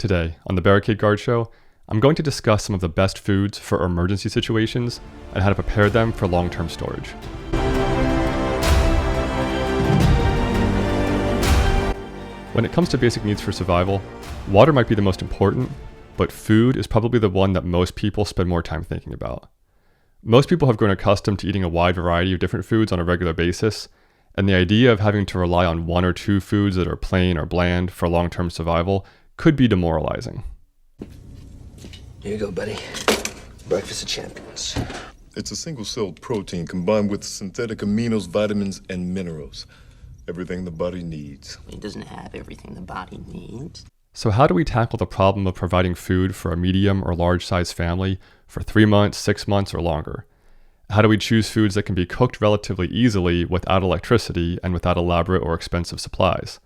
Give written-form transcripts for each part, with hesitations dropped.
Today, on the Barricade Guard Show, I'm going to discuss some of the best foods for emergency situations and how to prepare them for long-term storage. When it comes to basic needs for survival, water might be the most important, but food is probably the one that most people spend more time thinking about. Most people have grown accustomed to eating a wide variety of different foods on a regular basis, and the idea of having to rely on one or two foods that are plain or bland for long-term survival could be demoralizing. Here you go, buddy. Breakfast of champions. It's a single-celled protein combined with synthetic aminos, vitamins, and minerals. Everything the body needs. It doesn't have everything the body needs. So how do we tackle the problem of providing food for a medium or large-sized family for 3 months, 6 months, or longer? How do we choose foods that can be cooked relatively easily without electricity and without elaborate or expensive supplies?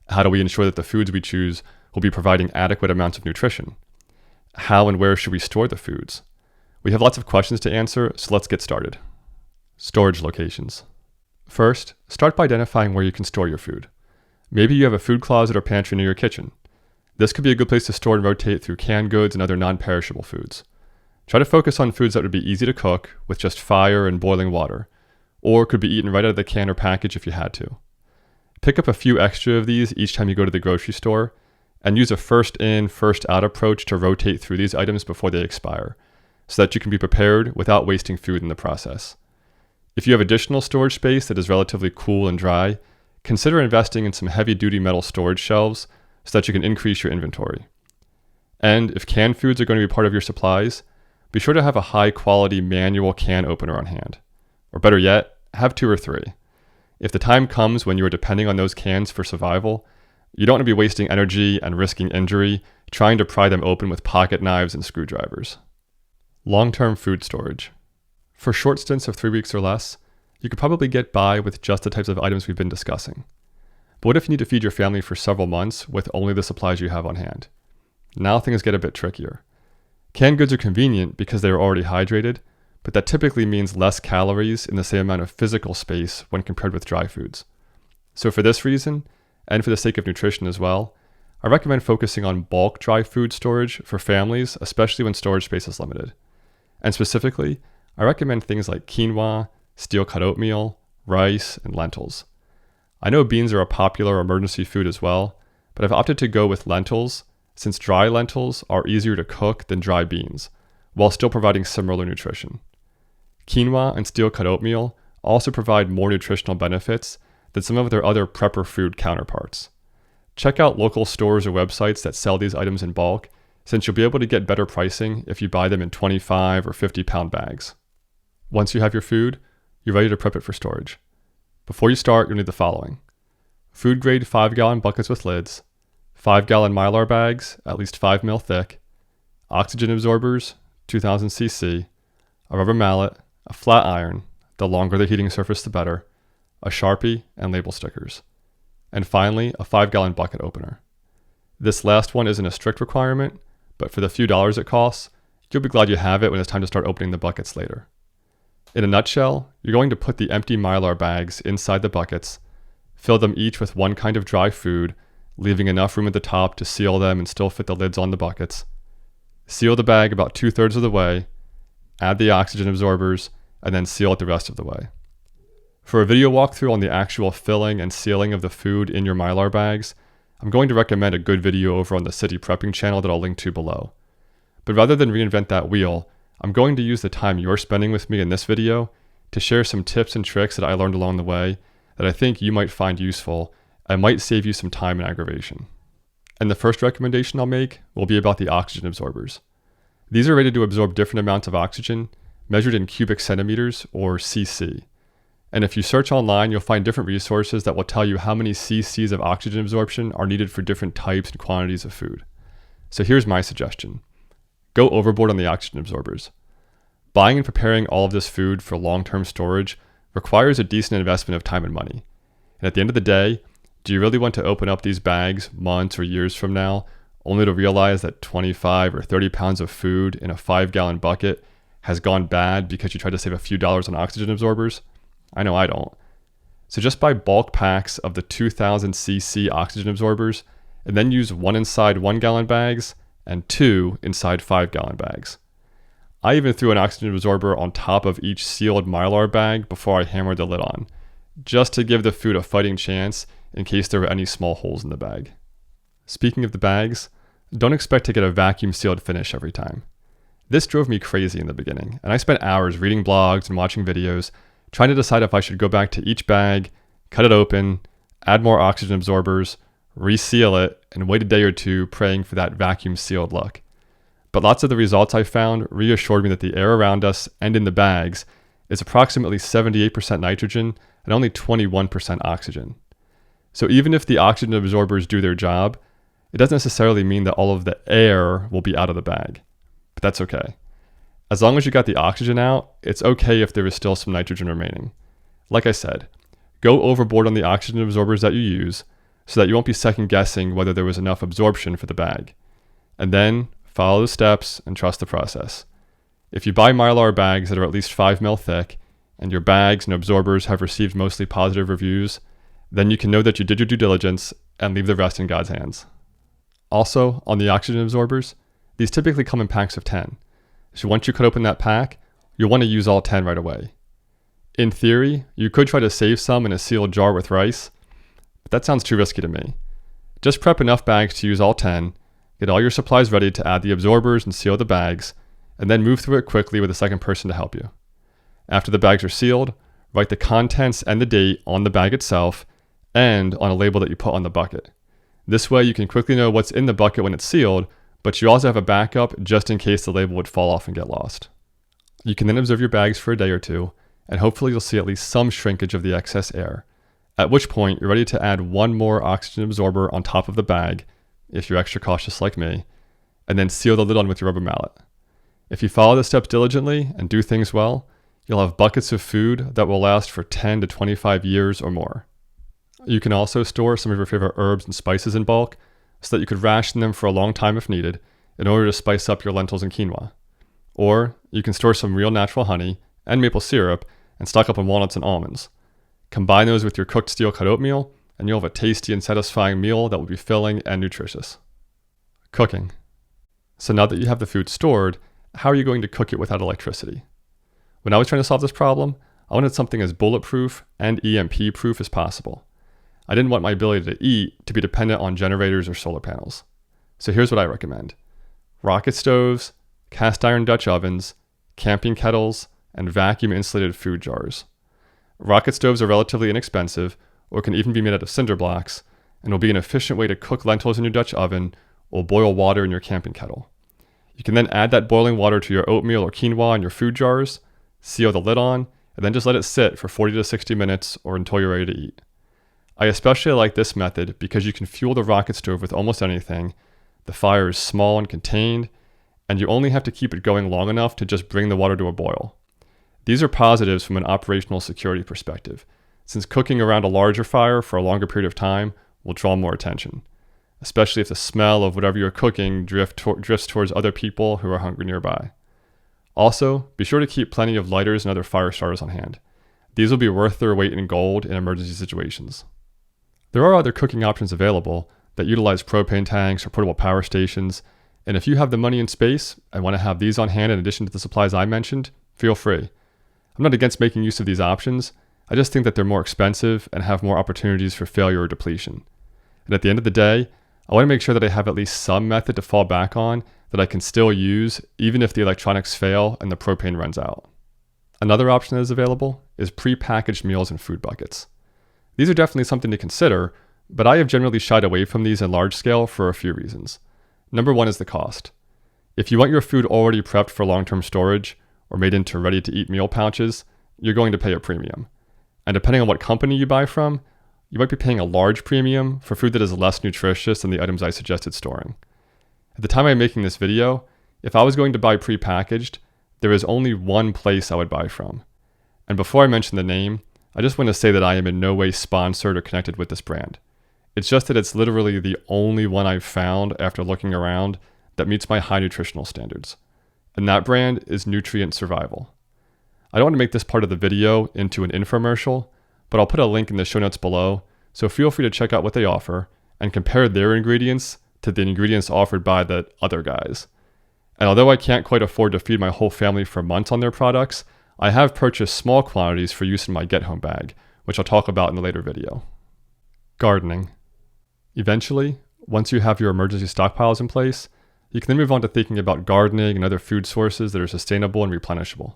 How do we ensure that the foods we choose will be providing adequate amounts of nutrition? How and where should we store the foods? We have lots of questions to answer, so let's get started. Storage locations. First, start by identifying where you can store your food. Maybe you have a food closet or pantry near your kitchen. This could be a good place to store and rotate through canned goods and other non-perishable foods. Try to focus on foods that would be easy to cook with just fire and boiling water, or could be eaten right out of the can or package if you had to. Pick up a few extra of these each time you go to the grocery store, and use a first in, first out approach to rotate through these items before they expire, so that you can be prepared without wasting food in the process. If you have additional storage space that is relatively cool and dry, consider investing in some heavy-duty metal storage shelves so that you can increase your inventory. And if canned foods are going to be part of your supplies, be sure to have a high-quality manual can opener on hand. Or better yet, have 2 or 3. If the time comes when you are depending on those cans for survival, you don't want to be wasting energy and risking injury trying to pry them open with pocket knives and screwdrivers. Long-term food storage. For short stints of 3 weeks or less, you could probably get by with just the types of items we've been discussing. But what if you need to feed your family for several months with only the supplies you have on hand? Now things get a bit trickier. Canned goods are convenient because they are already hydrated, but that typically means less calories in the same amount of physical space when compared with dry foods. So for this reason, and for the sake of nutrition as well, I recommend focusing on bulk dry food storage for families, especially when storage space is limited. And specifically, I recommend things like quinoa, steel-cut oatmeal, rice, and lentils. I know beans are a popular emergency food as well, but I've opted to go with lentils since dry lentils are easier to cook than dry beans, while still providing similar nutrition. Quinoa and steel-cut oatmeal also provide more nutritional benefits than some of their other prepper food counterparts. Check out local stores or websites that sell these items in bulk, since you'll be able to get better pricing if you buy them in 25 or 50-pound bags. Once you have your food, you're ready to prep it for storage. Before you start, you'll need the following: food-grade 5-gallon buckets with lids, 5-gallon Mylar bags, at least 5 mil thick, oxygen absorbers, 2000 cc, a rubber mallet, a flat iron, the longer the heating surface the better, a Sharpie, and label stickers. And finally, a 5-gallon bucket opener. This last one isn't a strict requirement, but for the few dollars it costs, you'll be glad you have it when it's time to start opening the buckets later. In a nutshell, you're going to put the empty Mylar bags inside the buckets, fill them each with one kind of dry food, leaving enough room at the top to seal them and still fit the lids on the buckets. Seal the bag about 2/3 of the way, add the oxygen absorbers, and then seal it the rest of the way. For a video walkthrough on the actual filling and sealing of the food in your Mylar bags, I'm going to recommend a good video over on the City Prepping channel that I'll link to below. But rather than reinvent that wheel, I'm going to use the time you're spending with me in this video to share some tips and tricks that I learned along the way that I think you might find useful and might save you some time and aggravation. And the first recommendation I'll make will be about the oxygen absorbers. These are rated to absorb different amounts of oxygen, measured in cubic centimeters, or cc. And if you search online, you'll find different resources that will tell you how many cc's of oxygen absorption are needed for different types and quantities of food. So here's my suggestion. Go overboard on the oxygen absorbers. Buying and preparing all of this food for long-term storage requires a decent investment of time and money. And at the end of the day, do you really want to open up these bags months or years from now, only to realize that 25 or 30 pounds of food in a 5-gallon bucket has gone bad because you tried to save a few dollars on oxygen absorbers? I know I don't. So just buy bulk packs of the 2000 cc oxygen absorbers and then use 1 inside 1-gallon bags and 2 inside 5-gallon bags. I even threw an oxygen absorber on top of each sealed Mylar bag before I hammered the lid on, just to give the food a fighting chance in case there were any small holes in the bag. Speaking of the bags, don't expect to get a vacuum sealed finish every time. This drove me crazy in the beginning, and I spent hours reading blogs and watching videos, trying to decide if I should go back to each bag, cut it open, add more oxygen absorbers, reseal it, and wait a day or two praying for that vacuum sealed look. But lots of the results I found reassured me that the air around us and in the bags is approximately 78% nitrogen and only 21% oxygen. So even if the oxygen absorbers do their job, it doesn't necessarily mean that all of the air will be out of the bag. But that's okay. As long as you got the oxygen out, it's okay if there is still some nitrogen remaining. Like I said, go overboard on the oxygen absorbers that you use so that you won't be second guessing whether there was enough absorption for the bag. And then follow the steps and trust the process. If you buy Mylar bags that are at least 5 ml thick and your bags and absorbers have received mostly positive reviews, then you can know that you did your due diligence and leave the rest in God's hands. Also, on the oxygen absorbers, these typically come in packs of 10. So once you cut open that pack, you'll want to use all 10 right away. In theory, you could try to save some in a sealed jar with rice, but that sounds too risky to me. Just prep enough bags to use all 10, get all your supplies ready to add the absorbers and seal the bags, and then move through it quickly with a second person to help you. After the bags are sealed, write the contents and the date on the bag itself and on a label that you put on the bucket. This way you can quickly know what's in the bucket when it's sealed, but you also have a backup just in case the label would fall off and get lost. You can then observe your bags for a day or two, and hopefully you'll see at least some shrinkage of the excess air, at which point you're ready to add one more oxygen absorber on top of the bag, if you're extra cautious like me, and then seal the lid on with your rubber mallet. If you follow the steps diligently and do things well, you'll have buckets of food that will last for 10 to 25 years or more. You can also store some of your favorite herbs and spices in bulk so that you could ration them for a long time if needed in order to spice up your lentils and quinoa. Or you can store some real natural honey and maple syrup and stock up on walnuts and almonds. Combine those with your cooked steel cut oatmeal and you'll have a tasty and satisfying meal that will be filling and nutritious. Cooking. So now that you have the food stored, how are you going to cook it without electricity? When I was trying to solve this problem, I wanted something as bulletproof and EMP proof as possible. I didn't want my ability to eat to be dependent on generators or solar panels. So here's what I recommend. Rocket stoves, cast iron Dutch ovens, camping kettles, and vacuum insulated food jars. Rocket stoves are relatively inexpensive, or can even be made out of cinder blocks, and will be an efficient way to cook lentils in your Dutch oven or boil water in your camping kettle. You can then add that boiling water to your oatmeal or quinoa in your food jars, seal the lid on, and then just let it sit for 40 to 60 minutes or until you're ready to eat. I especially like this method because you can fuel the rocket stove with almost anything, the fire is small and contained, and you only have to keep it going long enough to just bring the water to a boil. These are positives from an operational security perspective, since cooking around a larger fire for a longer period of time will draw more attention, especially if the smell of whatever you're cooking drifts towards other people who are hungry nearby. Also, be sure to keep plenty of lighters and other fire starters on hand. These will be worth their weight in gold in emergency situations. There are other cooking options available that utilize propane tanks or portable power stations, and if you have the money and space and want to have these on hand in addition to the supplies I mentioned, feel free. I'm not against making use of these options, I just think that they're more expensive and have more opportunities for failure or depletion. And at the end of the day, I want to make sure that I have at least some method to fall back on that I can still use even if the electronics fail and the propane runs out. Another option that is available is pre-packaged meals in food buckets. These are definitely something to consider, but I have generally shied away from these in large scale for a few reasons. Number one is the cost. If you want your food already prepped for long-term storage or made into ready-to-eat meal pouches, you're going to pay a premium. And depending on what company you buy from, you might be paying a large premium for food that is less nutritious than the items I suggested storing. At the time I'm making this video, if I was going to buy pre-packaged, there is only one place I would buy from. And before I mention the name, I just want to say that I am in no way sponsored or connected with this brand. It's just that it's literally the only one I've found after looking around that meets my high nutritional standards. And that brand is Nutrient Survival. I don't want to make this part of the video into an infomercial, but I'll put a link in the show notes below, so feel free to check out what they offer and compared their ingredients to the ingredients offered by the other guys. And although I can't quite afford to feed my whole family for months on their products, I have purchased small quantities for use in my get-home bag, which I'll talk about in a later video. Gardening. Eventually, once you have your emergency stockpiles in place, you can then move on to thinking about gardening and other food sources that are sustainable and replenishable.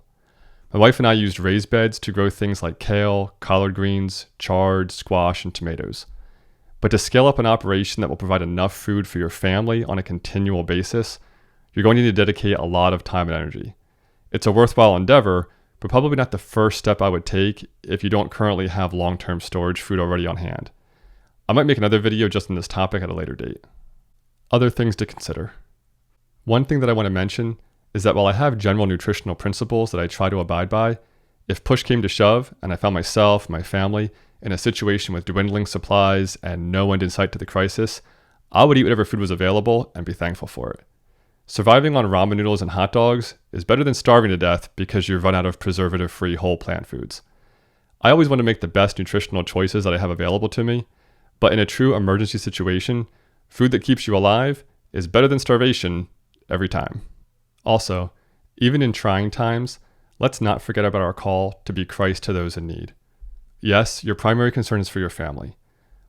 My wife and I used raised beds to grow things like kale, collard greens, chard, squash, and tomatoes. But to scale up an operation that will provide enough food for your family on a continual basis, you're going to need to dedicate a lot of time and energy. It's a worthwhile endeavor, but probably not the first step I would take if you don't currently have long-term storage food already on hand. I might make another video just on this topic at a later date. Other things to consider. One thing that I want to mention is that while I have general nutritional principles that I try to abide by, if push came to shove and I found myself, my family, in a situation with dwindling supplies and no end in sight to the crisis, I would eat whatever food was available and be thankful for it. Surviving on ramen noodles and hot dogs is better than starving to death because you've run out of preservative-free whole plant foods. I always want to make the best nutritional choices that I have available to me, but in a true emergency situation, food that keeps you alive is better than starvation every time. Also, even in trying times, let's not forget about our call to be Christ to those in need. Yes, your primary concern is for your family,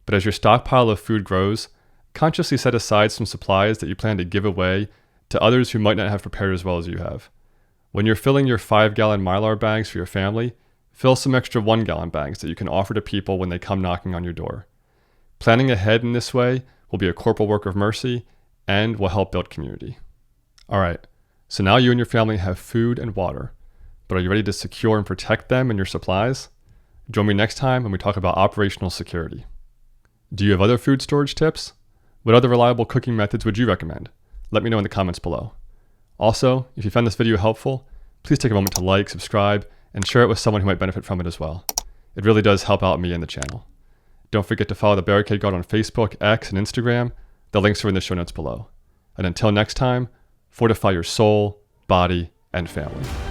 but as your stockpile of food grows, consciously set aside some supplies that you plan to give away to others who might not have prepared as well as you have. When you're filling your 5-gallon Mylar bags for your family, fill some extra 1-gallon bags that you can offer to people when they come knocking on your door. Planning ahead in this way will be a corporal work of mercy and will help build community. All right, so now you and your family have food and water, but are you ready to secure and protect them and your supplies? Join me next time when we talk about operational security. Do you have other food storage tips? What other reliable cooking methods would you recommend? Let me know in the comments below. Also, if you found this video helpful, please take a moment to like, subscribe, and share it with someone who might benefit from it as well. It really does help out me and the channel. Don't forget to follow the Barricade Guard on Facebook, X, and Instagram. The links are in the show notes below. And until next time, fortify your soul, body, and family.